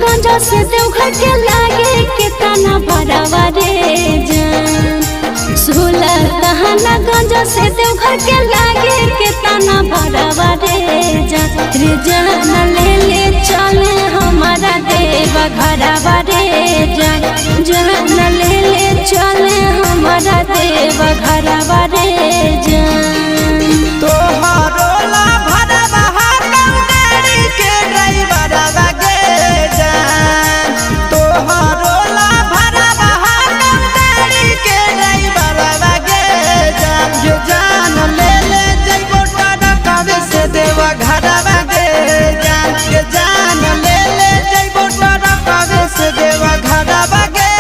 गंजा से देवघर के लागे कितना बड़ावा रे जान। 16 तहना गंजा से देवघर के लागे कितना बड़ावा रे जान। रे जान ले ले चले हमारा देवा घरवा रे जान। जान ले ले चले हमारा देवा घरवा रे जान। तोहरो ला भरवा कौड़ी के ड्राइवरवा गे जान। तोहरो ला भरवा कौड़ी के ड्राइवरवा गे जान। ये जान ले ले जइबो टरकवे से देवा घरवा गे जान। ये जान ले ले जइबो टरकवे से देवा घरवा गे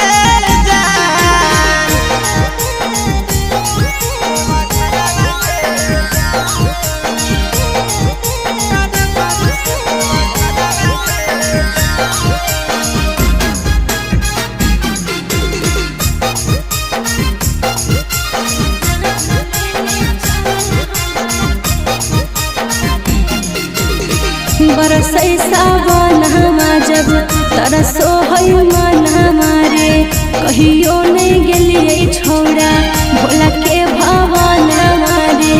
बरसै सावन हमा जब तरसो है मन हमारे। कहियो नहीं गेलिए छोड़ा भोला के भवन हमारे।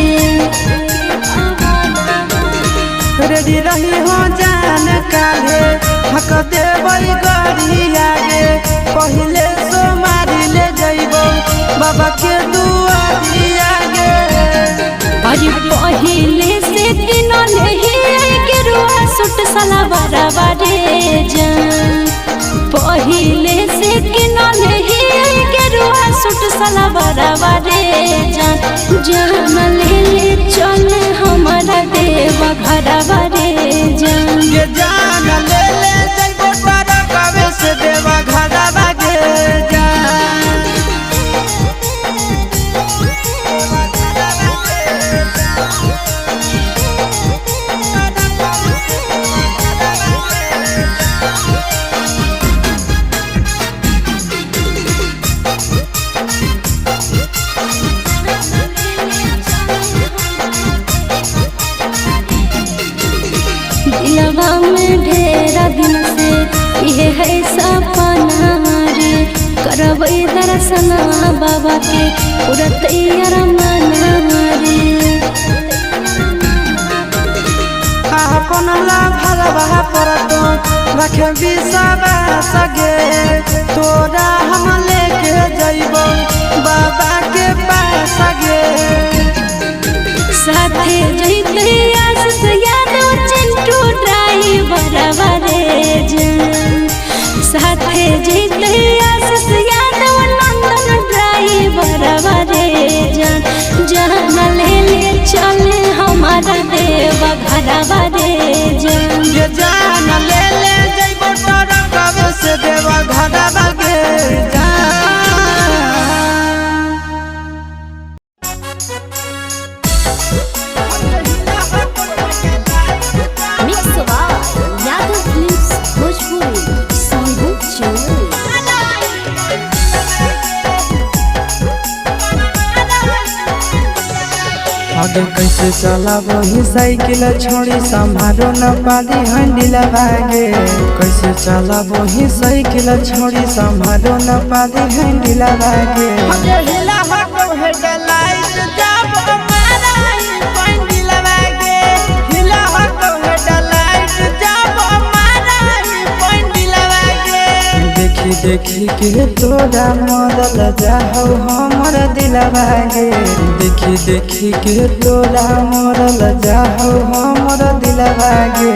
रेडी रही हो जान काले हक देवई गड़ी आगे। पहले सोमारी ले जइबो बाबा के दुआरी आगे। अरे पहले से किनो नहीं सुट सलवारवा रे जान। पहिले से किनो नहीं गेरुआ सुट सलवारवा रे जान। जान ले ले चले हमारा देवा घरवा रे जान। ये जान ले ले जइबो टरकवे से देवा घरवा गे जान। दिलवा में ढेरा दिन से ये है सपना रे। करबै दर्शन बाबा के पूरा तैयार मना रे। अपन ला भरवा परतो रखे विश्वास गे। तोरा हम लेके जइबो बाबा के पास गे। साथे जइते आस यादो चिंटू ड्राइवरवा रे जान। साथे जइते आस यादो नंदन ड्राइवरवा रे जान। जान ले ले चले हमारा देवा घरवा रे जान। ये जान ले ले जइबो टरकवे से देवा घरवा गे जान। आगे कैसे चला वही साइकिल छोड़ी संभारो न पाली हंडिल भागे। कैसे चला वही साइकिल छोड़ी संभारो न पाली हंडिल भागे। देखी के तोरा मरल जाहौ हमर दिलवा गे। देखी देखी के तोरा मरल जाहौ हमर दिलवा गे।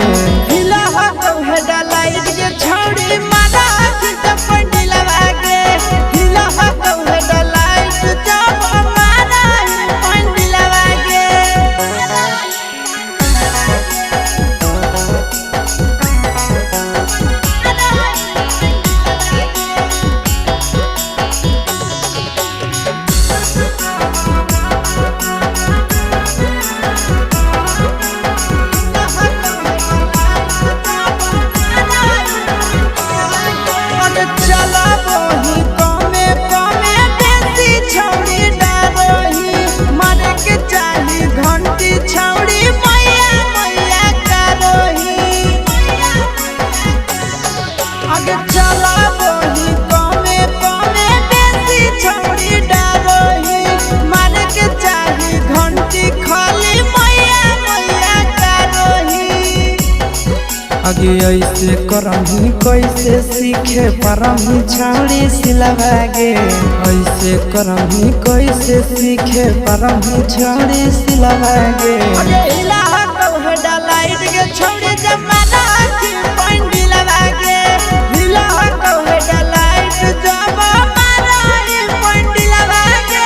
आगे ऐसे करही कैसे सीखे परही छाड़ी सिलवागे ऐसे करही कैसे सीखे परही छाड़ी सिलवागे अरे हिला तो हेडलाइट के छोड़ी जमाना की पॉइंट दिलवागे हिला तो हेडलाइट जब मारा ई पॉइंट दिलवागे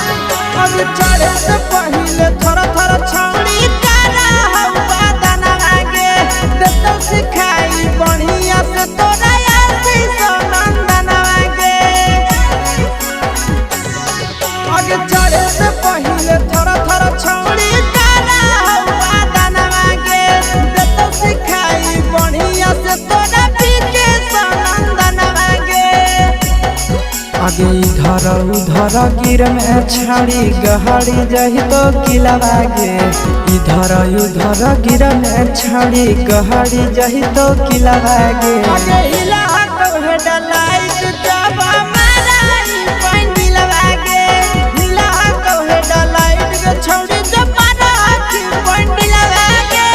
चढ़े से पहले थोड़ा थोड़ा छौड़ी तारा हवा दाना आगे देतो सिखाई बढ़िया से तोरा आसी सोनंदन आगे आगे चढ़े से पहले थोड़ा थोड़ा छौड़ी तारा हवा दाना आगे देतो सिखाई बढ़िया से तोरा पीके सोनंदन आगे आगे इधर उधर गिर में छाड़ी गहाड़ी जही तो किलवागे इधर उधर गिर में छाड़ी गहाड़ी जही तो किलवागे आगे हिला तो हेडलाइट जब मारा ई पॉइंट दिलवागे हिला तो हेडलाइट के छौड़ी जब मारा ई पॉइंट दिलवागे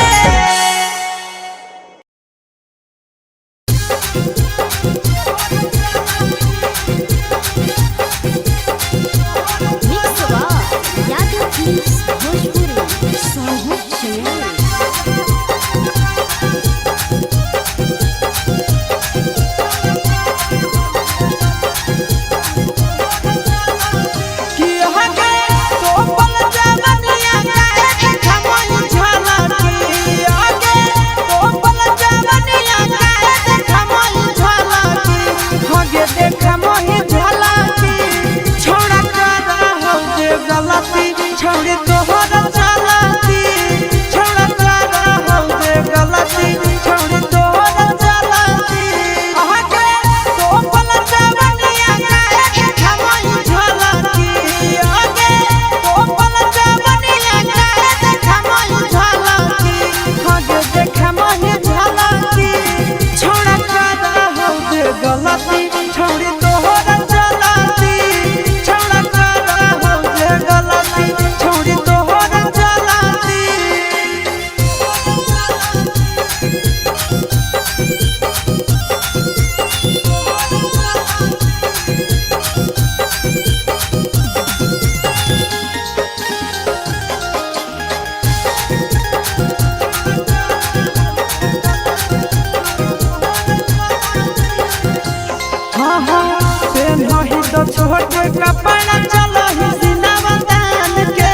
छोटे कपड़ा चलो ही सिनेमा तान के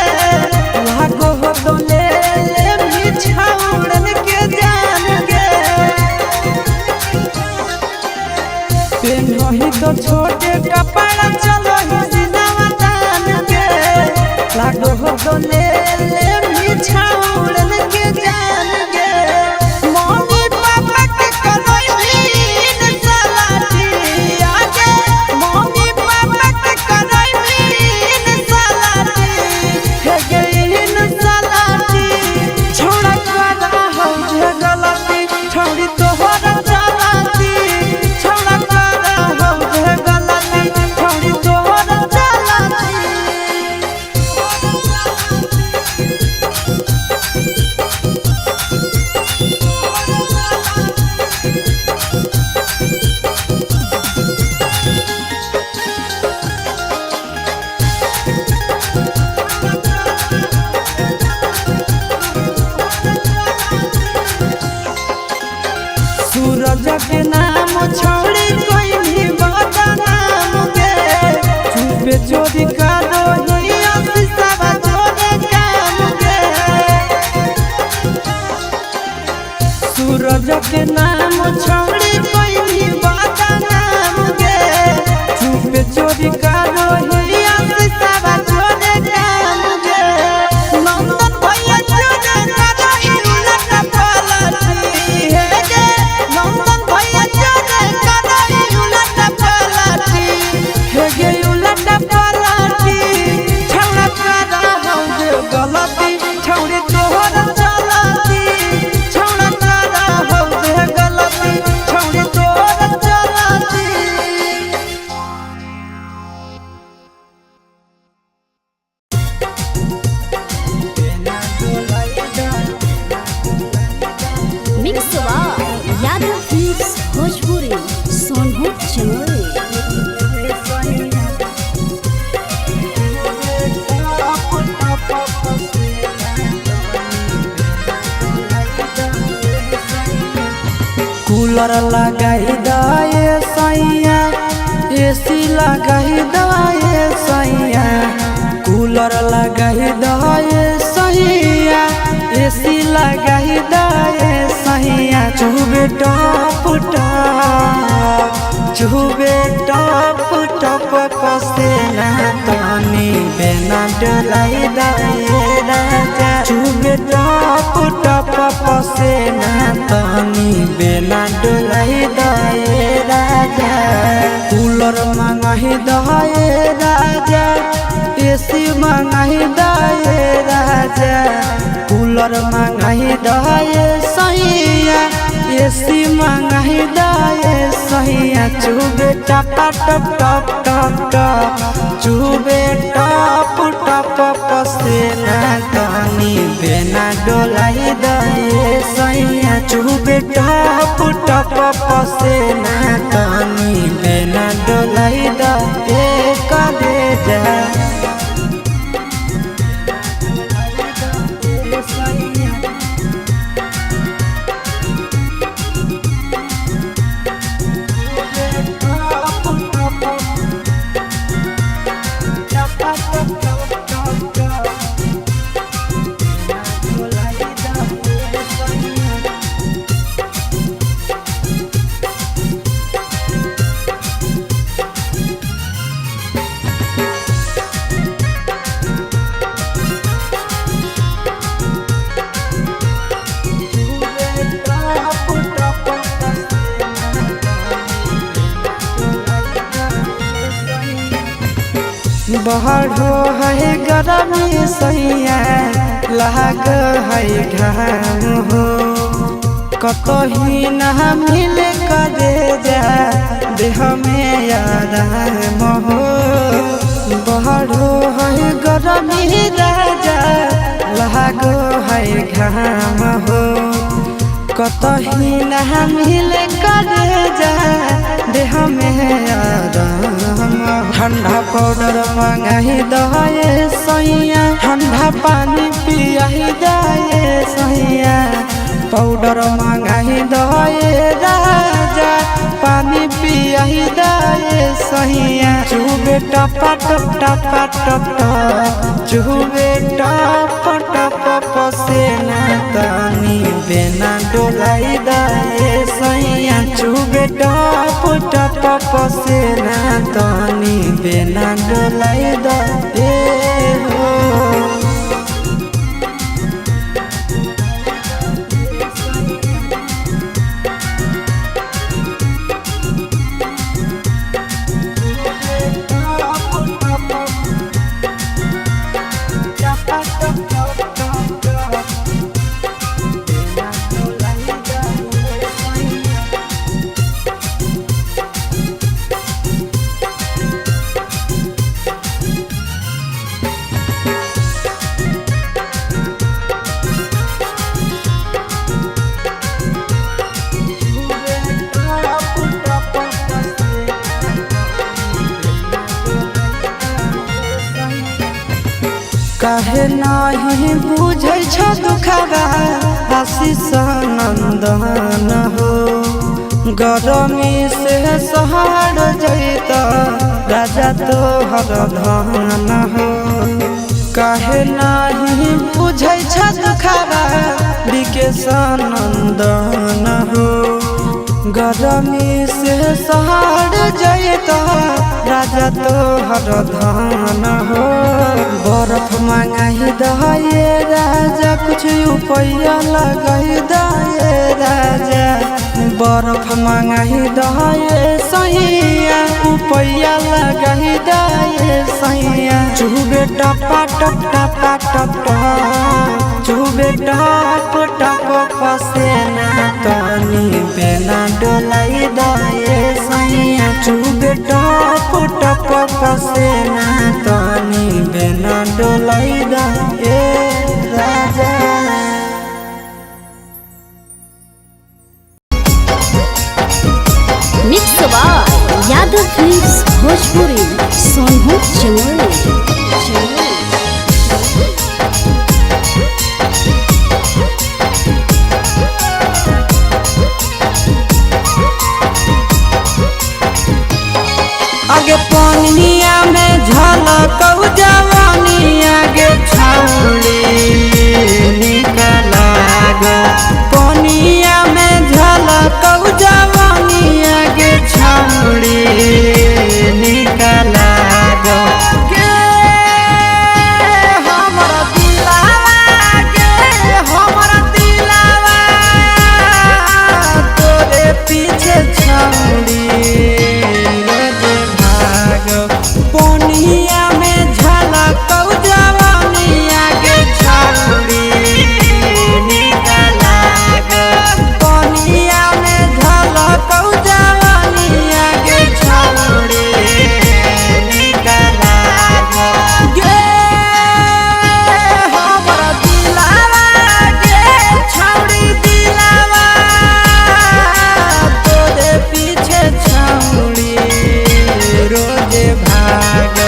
लागो हो तो ले मिछाउड़न के जान के पेन ही तो छोटे कपड़ा चलो ही सिनेमा तान के लागो हो तो ले मिछाउड़न के जान के मम्मी पापा के करोईन सलाटी आगे मम्मी छोड़ी तो कूलर लगाई दाए सैया एसी लगाई दाए सैया कूलर लगाई दाए सैया एसी लगाई दाए सैया चुबे टप टप पसेना तनी बेना डोलाई दाए राजा चुबे टप पसेना तनी बेना डोलाई दाए राजा कूलर मंगाही दाए राजा एसी मंगाही दाए राजा कूलर मंगाही दाए सैया एसी मंगाही दाए सैया चुबे टप चुबे टप पसेना तनी बेना डोलाई दाए सैया चुबे टप पसेना तनी बेना डोलाई दाए करे जा बढ़ो है गरमी सैया लाग है घाम हो कतही न मिल करे जा देह में आराम हो बढ़ो है गरमी राजा लाग है घाम हो कतही न मिल करे जा देह में आराम ठंडा पाउडर मंगाही दाए सैया ठंडा पानी पियाही दाए सैया पाउडर मंगाही दाए राजा पानी पियाही दाए सैया चुबे टप चुबे टप पसेना तनी बेना डोलाई दाए सैया चुबे टप पसेना तनी बेना डोलाई दाए हो काहे नहीं बुझै छ दुखबा आशीष नंदन हो गरमी से सहर जैत राजा तोहर धन हो काहे नहीं बुझै छ दुखबा विकेश नंदन हो गरमी से सहर जैत राजा तोहर धन हो बर्फ मंगाही दाए राजा कुछ रुपया लगाई दाए राजा बर्फ मंगाही दाए सैया रुपया लगाई दाए सैया चुबे टप चुबे टप पसेना तनी बेना डोलाई दाए सैया चुबे टप पसेना तनी बेना डोलाई दाए राजा mix by Yadav films Bhojpuri Sonu Changoli आगे पनिया में झलकौ जवानिया गे छौड़ी निकला गो पनिया में झलकौ जवानिया गे छौड़ी निकला गो गे हमरा दिलावा तोरे पीछे छौड़ी पनिया में झलकौ जवानिया गे छौड़ी निकला गो पनिया में झलकौ जवानिया गे छौड़ी निकला गो गे हमरा दिलावा गे छौड़ी दिलावा तोरे पीछे छौड़ी रोजे भाग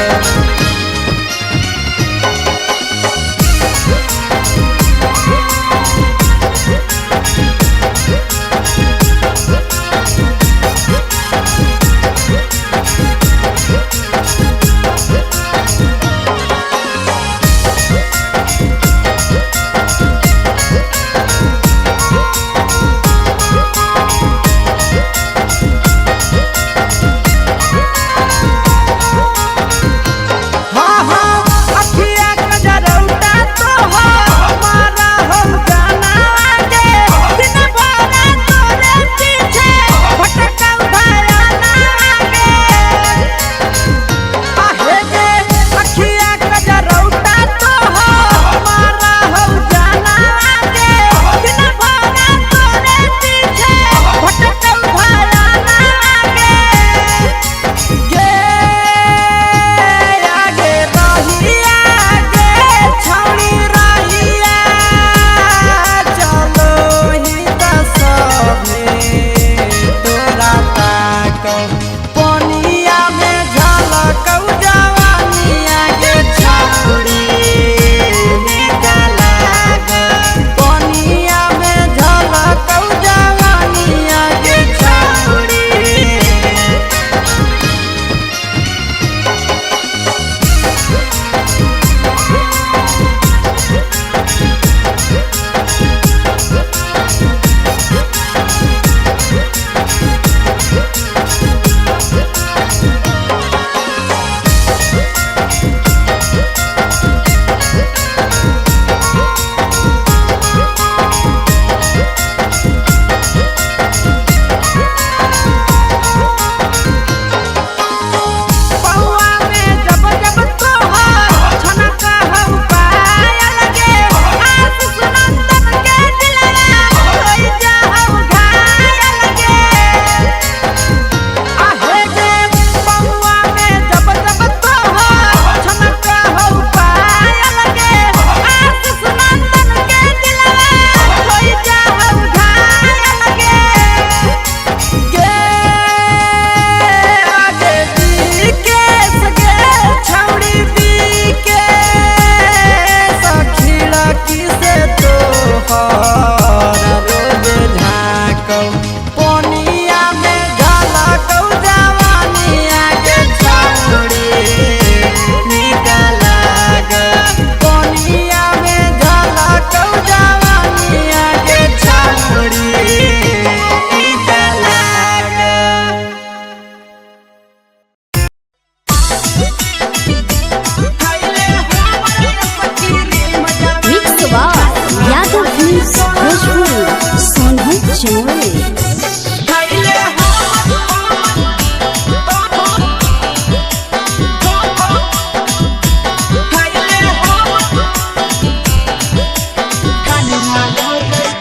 पनिया में झलकौ जवानिया गे छौड़ी निकला गो पनिया में झलकौ जवानिया गे छौड़ी पनिया में झलकौ जवानिया गे छौड़ी निकला गो पनिया में झलकौ जवानिया गे छौड़ी निकला गो मिक्स बार यादव फिल्म्स भोजपुरी सोनू चौरे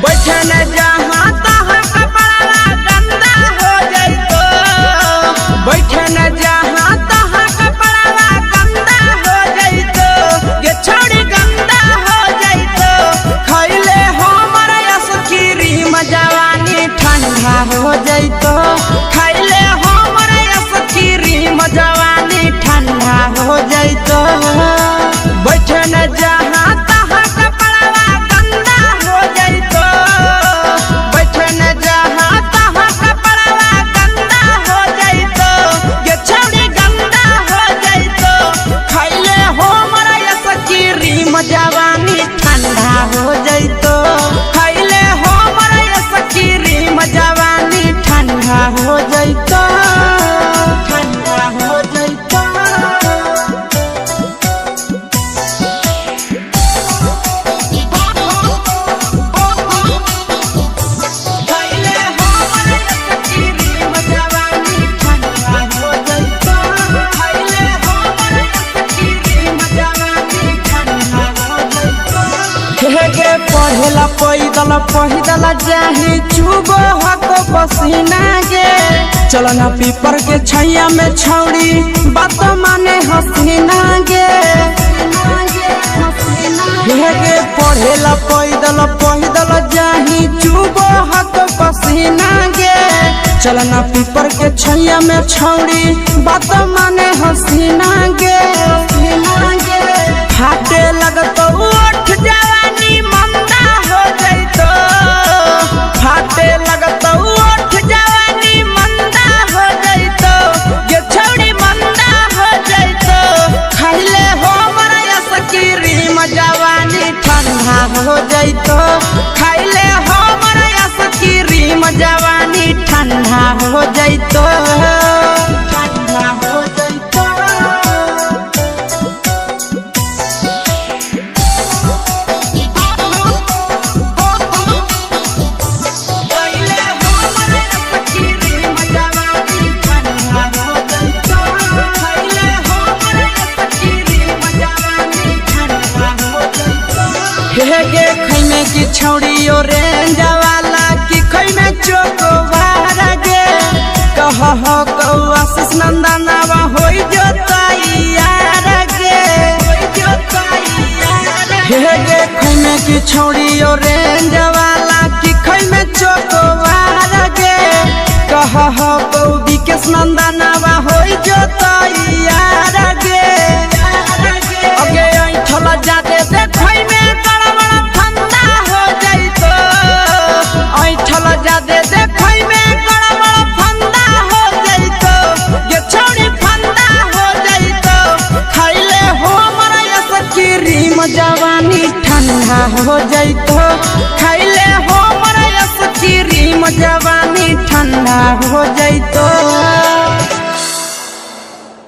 बैठन जहाँ तहाँ कपड़ा गंदा हो जइतो बैठन जहाँ तहाँ कपड़ा गंदा हो जइतो गे छौड़ी गंदा हो जइतो खैले हमर आइसक्रीम जवानी ठंडा हो जइतो खैले हमर आइसक्रीम जवानी ठंडा हो जइतो बैठन जहाँ तहाँ कपड़ा गंदा हो जइतो बैठन जहाँ तहाँ कपड़ा गंदा हो जइतो गे छौड़ी गंदा पैदल जाही चुबो हको पसीना गे चलना पीपर के छैया में छौड़ी बात माने हसीना गे गे पढ़ेला पैदल जाही चुबो हको पसीना गे चलना पीपर के छैया में छौड़ी बात माने हसीना गे फाटे लगतो उठ जवानी मंदा हो जैतो फाटे लगतो उठ जवानी मंदा हो जैतो गे छौड़ी मंदा हो जैतो खाइले हो मरा सकीरी जवानी ठंडा हो जैतो खाइले हो मरा सकीरी जवानी ठंडा हो जैतो ठंडा हो जैतो गे खैमे की छौड़ी ओरेंज वाला की खैमे चोकोबार गे कह हो आशीष नंदनवा होई जो तैयार गे गे खैमे की छौड़ी ओरेंज वाला की खैमे चोकोबार गे कह हो विकेश नंदनवा होई जो तैयार